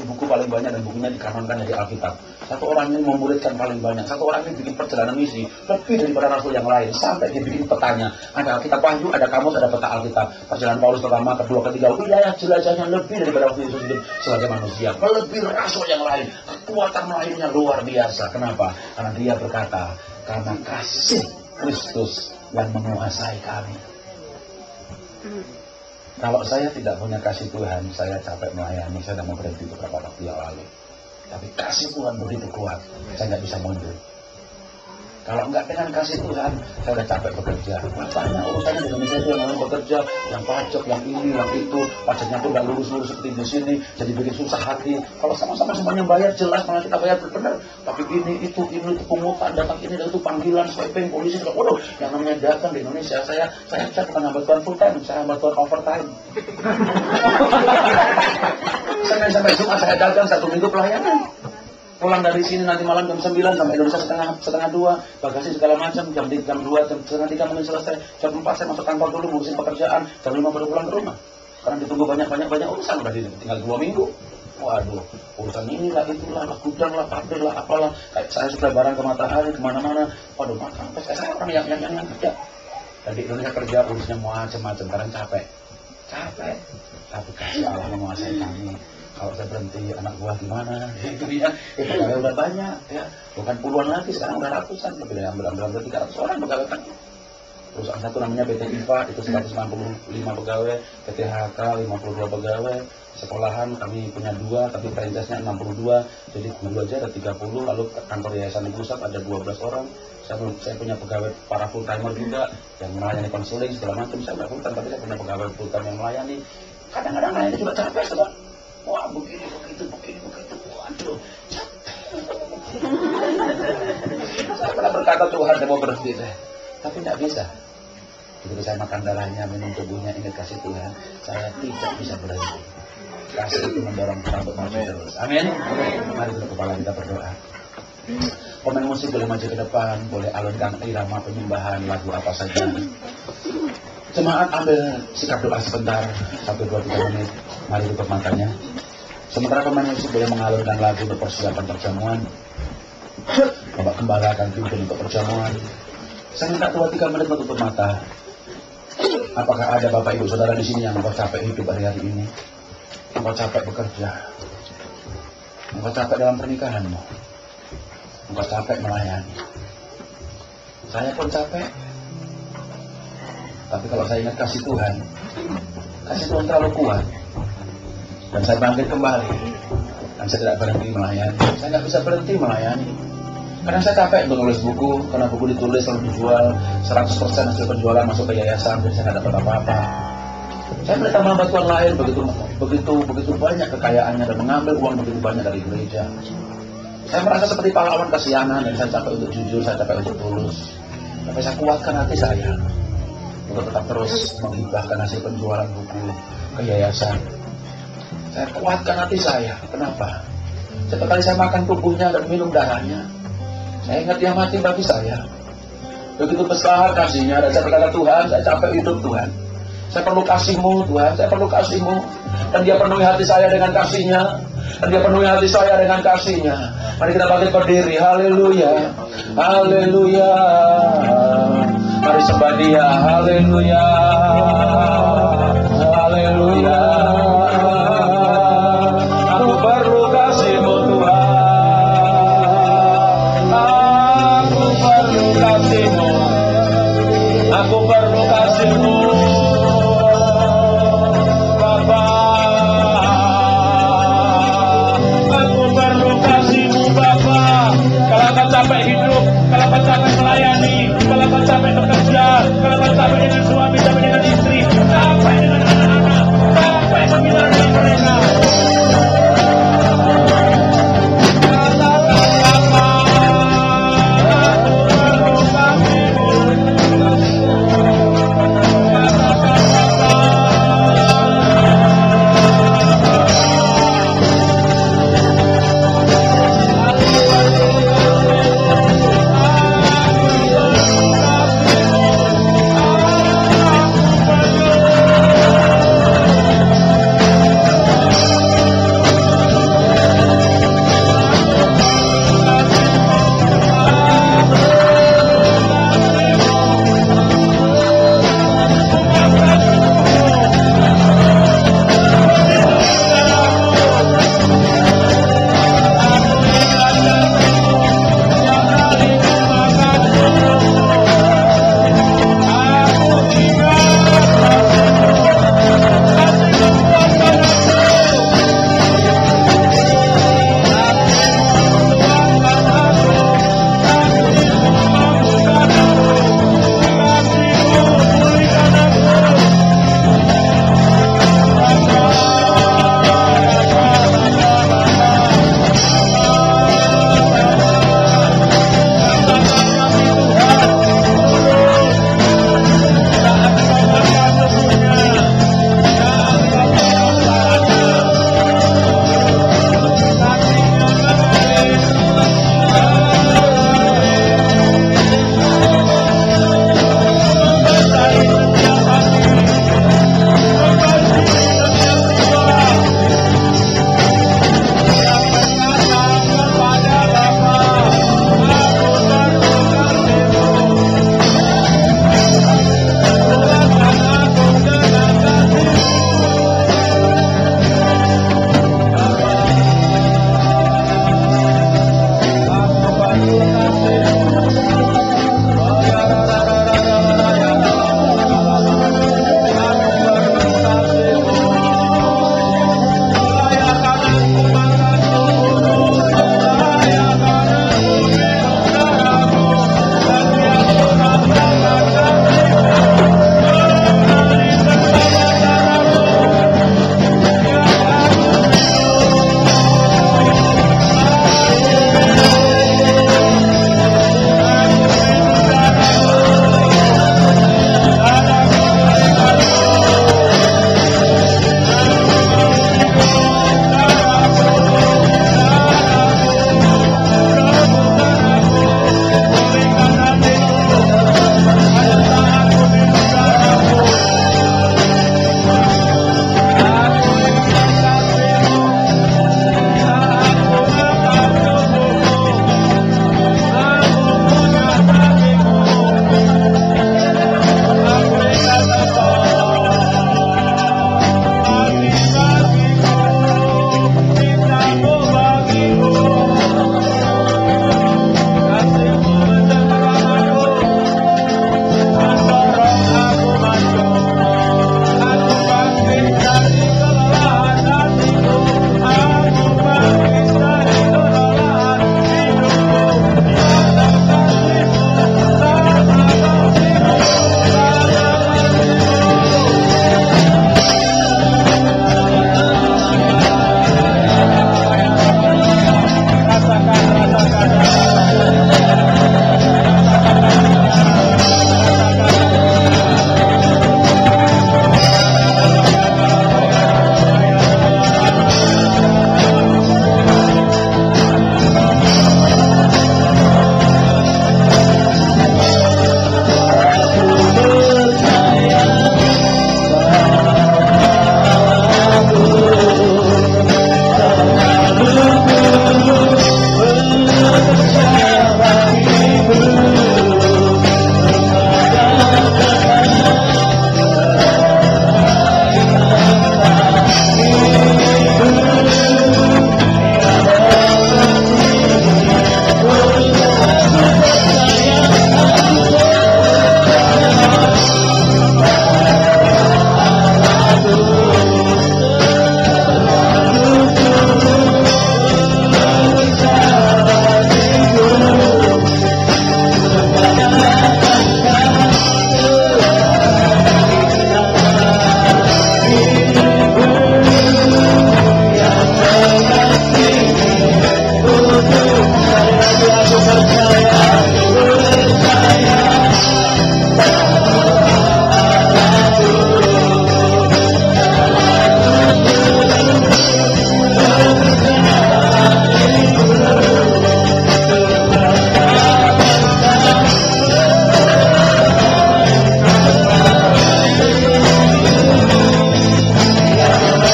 buku paling banyak dan bukunya dikanonkan dari Alkitab. Satu orang ini memuridkan paling banyak. Satu orang ini bikin perjalanan misi lebih daripada rasul yang lain. Sampai dia bikin petanya. Ada Alkitab Wahyu, ada kamus, ada peta Alkitab. Perjalanan Paulus pertama, kedua, ketiga. Wilayah jelajahnya lebih daripada waktu Yesus hidup sebagai manusia. Melebihi rasul yang lain. Kekuatan lainnya luar biasa. Kenapa? Karena dia berkata, karena kasih Kristus yang menguasai kami. Kalau saya tidak punya kasih Tuhan, saya capek melayani, saya sudah mau berhenti beberapa waktu yang lalu. Tapi kasih Tuhan begitu kuat, saya nggak bisa mundur. Kalau enggak dengan kasih Tuhan, saya udah capek bekerja. Banyak urusannya di Indonesia itu yang namanya bekerja, yang pajak, yang ini, yang itu. Pajaknya tuh udah lurus-lurus seperti di sini, jadi bikin susah hati. Kalau sama-sama semuanya bayar jelas, malah kita bayar benar. Tapi ini, itu pungutan, datang ini, dan itu panggilan, swiping, polisi. Waduh, yang namanya datang di Indonesia, saya bukan hamba Tuhan full time, saya hamba Tuhan overtime. Sampai Jumat saya dagang 1 minggu pelayanan. Pulang dari sini nanti malam jam 9 sampai Indonesia setengah 2, bagasi segala macam, jam 2, setengah 3 mungkin selesai, jam 4 saya masuk kantor dulu ngurusin pekerjaan, jam 5 baru pulang ke rumah. Karena ditunggu banyak urusan udah tinggal 2 minggu. Waduh, urusan inilah, itulah, gudang lah, pabrik lah, apalah. Kayak saya sudah barang ke Matahari, kemana-mana. Waduh, makan, saya orang yang kerja. Dan di Indonesia kerja urusnya macam-macam, kadang capek. Tapi kasih Allah menguasai kami. Kalau saya berhenti, anak buah gimana? Itu ya, pegawai udah banyak ya, bukan puluhan lagi, sekarang udah ratusan, lebih dari hampir 300 orang pegawai kan. Perusahaan satu namanya PT IFA, itu 165 pegawai, PT HK 52 pegawai, sekolahan kami punya 2, tapi franchise-nya 62, jadi guru aja ada 30, lalu kantor yayasan di pusat ada 12 orang. Saya punya pegawai para full timer juga, yang melayani konseling segala macam. Saya nggak full time, tapi saya punya pegawai full time yang melayani. Kadang-kadang melayani juga capek, sobat. Wah, begini, begitu, waduh, capek. Saya pernah berkata, Tuhan, saya mau berhenti deh. Tapi tidak bisa. Begitu saya makan darahnya, minum tubuhnya, ingat kasih Tuhan, saya tidak bisa berhenti. Kasih itu mendorong kita untuk maju terus. Amin. Mari kita kepala kita berdoa. Pemain musik boleh maju ke depan, boleh alunkan irama penyembahan, lagu apa saja. Jemaat ambil sikap doa sebentar, 1, 2, 3 menit. Mari tutup matanya. Sementara pemain musik boleh mengalunkan lagu untuk persiapan perjamuan. Bapak Gembala akan pimpin untuk perjamuan. Saya minta 2-3 menit untuk tutup mata. Apakah ada Bapak Ibu Saudara di sini yang engkau capek hidup hari-hari ini? Engkau capek bekerja. Engkau capek dalam pernikahanmu. Engkau capek melayani. Saya pun capek. Tapi kalau saya ingat kasih Tuhan terlalu kuat. Dan saya bangkit kembali. Dan saya tidak berhenti melayani. Saya tidak bisa berhenti melayani. Karena saya capek untuk nulis buku. Karena buku ditulis lalu dijual 100% hasil penjualan masuk ke yayasan. Dan saya tidak dapat apa-apa. Saya melihat hamba Tuhan lain begitu banyak kekayaannya. Dan mengambil uang begitu banyak dari gereja. Saya merasa seperti pahlawan kesianan. Dan saya capek untuk jujur. Saya capek untuk tulus. Tapi saya kuatkan hati saya untuk tetap terus menghibahkan hasil penjualan buku ke yayasan. Saya kuatkan hati saya. Kenapa? Setiap kali saya makan tubuhnya dan minum darahnya, saya ingat dia mati bagi saya. Begitu besar kasihnya. Dan saya berkata, Tuhan, saya capek hidup, Tuhan. Saya perlu kasih-Mu, Tuhan. Saya perlu kasih-Mu. Dan dia penuhi hati saya dengan kasih-Nya. Dan dia penuhi hati saya dengan kasih-Nya. Mari kita bangkit berdiri. Haleluya. Haleluya. Mari sembah Dia. Haleluya.